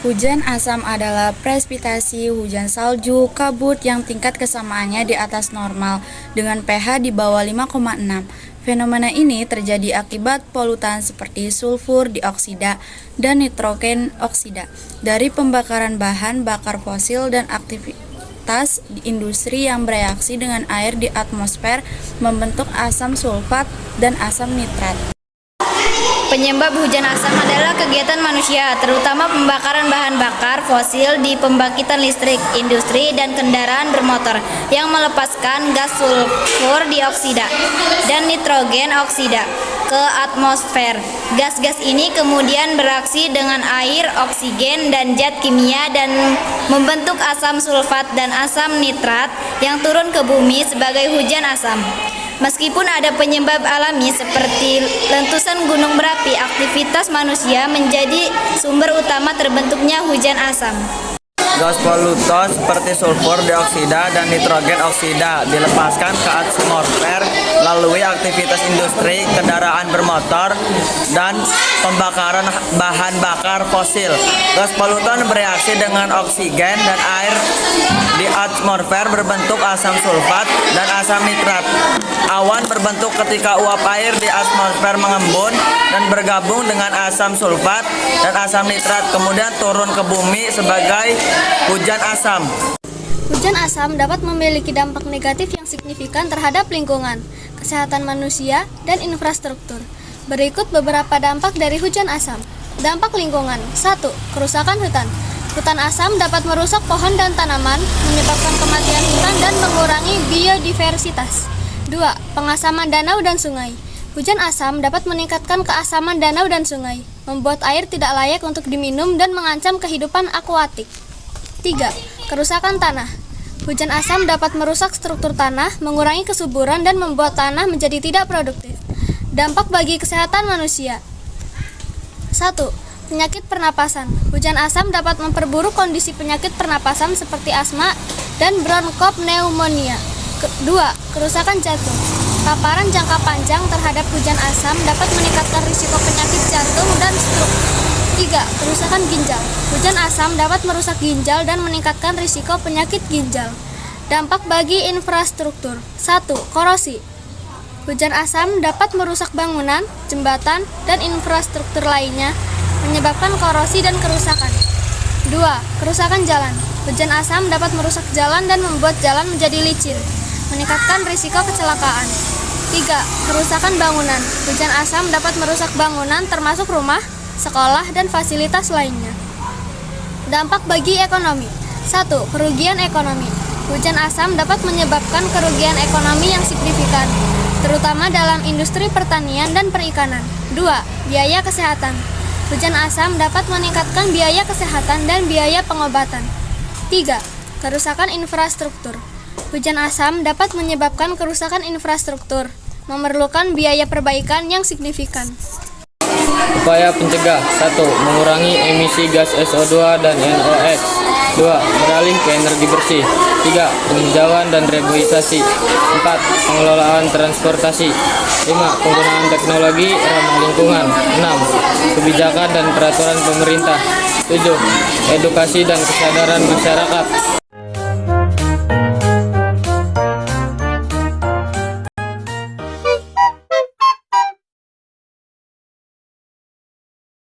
Hujan asam adalah presipitasi hujan salju kabut yang tingkat kesamaannya di atas normal dengan pH di bawah 5,6. Fenomena ini terjadi akibat polutan seperti sulfur dioksida dan nitrogen oksida dari pembakaran bahan bakar fosil dan aktivitas industri yang bereaksi dengan air di atmosfer membentuk asam sulfat dan asam nitrat. Penyebab hujan asam adalah kegiatan manusia, terutama pembakaran bahan bakar fosil di pembangkitan listrik, industri, dan kendaraan bermotor yang melepaskan gas sulfur dioksida dan nitrogen oksida ke atmosfer. Gas-gas ini kemudian bereaksi dengan air, oksigen, dan zat kimia dan membentuk asam sulfat dan asam nitrat yang turun ke bumi sebagai hujan asam. Meskipun ada penyebab alami seperti letusan gunung berapi, aktivitas manusia menjadi sumber utama terbentuknya hujan asam. Gas polutan seperti sulfur dioksida dan nitrogen oksida dilepaskan ke atmosfer melalui aktivitas industri, kendaraan bermotor, dan pembakaran bahan bakar fosil. Gas polutan bereaksi dengan oksigen dan air di atmosfer berbentuk asam sulfat dan asam nitrat. Awan berbentuk ketika uap air di atmosfer mengembun dan bergabung dengan asam sulfat dan asam nitrat, kemudian turun ke bumi sebagai hujan asam. Hujan asam dapat memiliki dampak negatif yang signifikan terhadap lingkungan, kesehatan manusia, dan infrastruktur. Berikut beberapa dampak dari hujan asam. Dampak lingkungan. 1. Kerusakan hutan. Hutan asam dapat merusak pohon dan tanaman, menyebabkan kematian hutan dan mengurangi biodiversitas. 2. Pengasaman danau dan sungai. Hujan asam dapat meningkatkan keasaman danau dan sungai, membuat air tidak layak untuk diminum dan mengancam kehidupan akuatik. 3. Kerusakan tanah. Hujan asam dapat merusak struktur tanah, mengurangi kesuburan, dan membuat tanah menjadi tidak produktif. Dampak bagi kesehatan manusia. 1. Penyakit pernapasan. Hujan asam dapat memperburuk kondisi penyakit pernapasan seperti asma dan bronkopneumonia. 2. Kerusakan jantung. Paparan jangka panjang terhadap hujan asam dapat meningkatkan risiko penyakit jantung dan stroke. 3. Kerusakan ginjal. Hujan asam dapat merusak ginjal dan meningkatkan risiko penyakit ginjal. Dampak bagi infrastruktur. 1. Korosi. Hujan asam dapat merusak bangunan, jembatan, dan infrastruktur lainnya, menyebabkan korosi dan kerusakan. 2. Kerusakan jalan. Hujan asam dapat merusak jalan dan membuat jalan menjadi licin, meningkatkan risiko kecelakaan. 3. Kerusakan bangunan. Hujan asam dapat merusak bangunan termasuk rumah, sekolah, dan fasilitas lainnya. Dampak bagi ekonomi. 1. Kerugian ekonomi. Hujan asam dapat menyebabkan kerugian ekonomi yang signifikan, terutama dalam industri pertanian dan perikanan. 2. Biaya kesehatan. Hujan asam dapat meningkatkan biaya kesehatan dan biaya pengobatan. 3. Kerusakan infrastruktur. Hujan asam dapat menyebabkan kerusakan infrastruktur, memerlukan biaya perbaikan yang signifikan. Upaya pencegah. 1. Mengurangi emisi gas SO2 dan NOx. 2. Beralih ke energi bersih. 3. Penghijauan dan rehabilitasi. 4. Pengelolaan transportasi. 5. Penggunaan teknologi ramah lingkungan. 6. Kebijakan dan peraturan pemerintah. 7. Edukasi dan kesadaran masyarakat.